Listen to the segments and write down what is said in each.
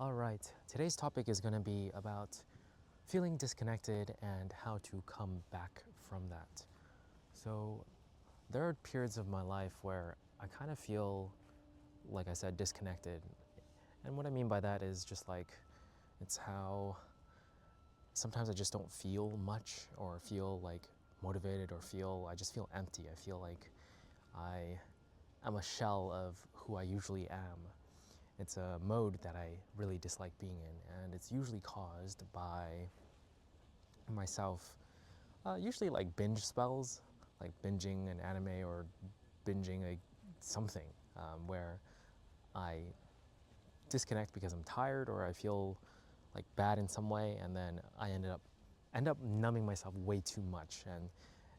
All right, today's topic is going to be about feeling disconnected and how to come back from that. So, there are periods of my life where I kind of feel, like I said, disconnected. And what I mean by that is just like it's how sometimes I just don't feel much or feel like motivated or I just feel empty. I feel like I am a shell of who I usually am. It's a mode that I really dislike being in, and it's usually caused by myself, usually like binge spells, like binging an anime or binging something where I disconnect because I'm tired or I feel like bad in some way, and then I end up numbing myself way too much, and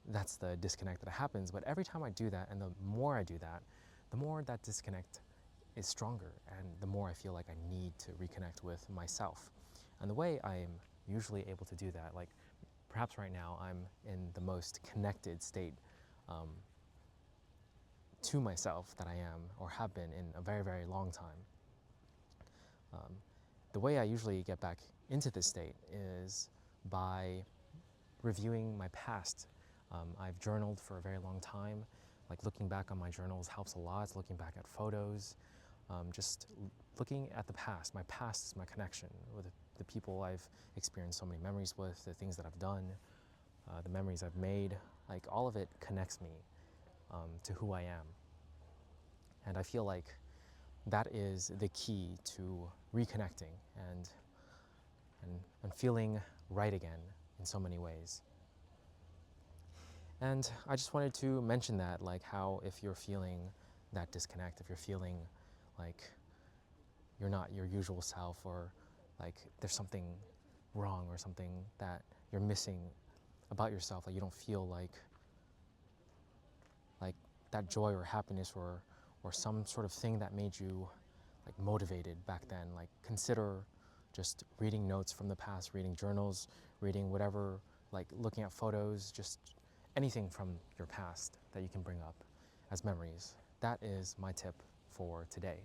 that's the disconnect that happens. But every time I do that, and the more I do that, the more that disconnect is stronger, and the more I feel like I need to reconnect with myself. And the way I'm usually able to do that, like perhaps right now I'm in the most connected state to myself that I am or have been in a very, very long time. The way I usually get back into this state is by reviewing my past. I've journaled for a very long time. Like looking back on my journals helps a lot. It's looking back at photos, looking at the past. My past is my connection with the people I've experienced so many memories with, the things that I've done, the memories I've made. Like all of it connects me to who I am. And I feel like that is the key to reconnecting and feeling right again in so many ways. And I just wanted to mention that, like how if you're feeling that disconnect, if you're feeling like you're not your usual self, or like there's something wrong or something that you're missing about yourself, like you don't feel like that joy or happiness or some sort of thing that made you like motivated back then, like consider just reading notes from the past, reading journals, reading whatever, like looking at photos, just anything from your past that you can bring up as memories. That is my tip for today.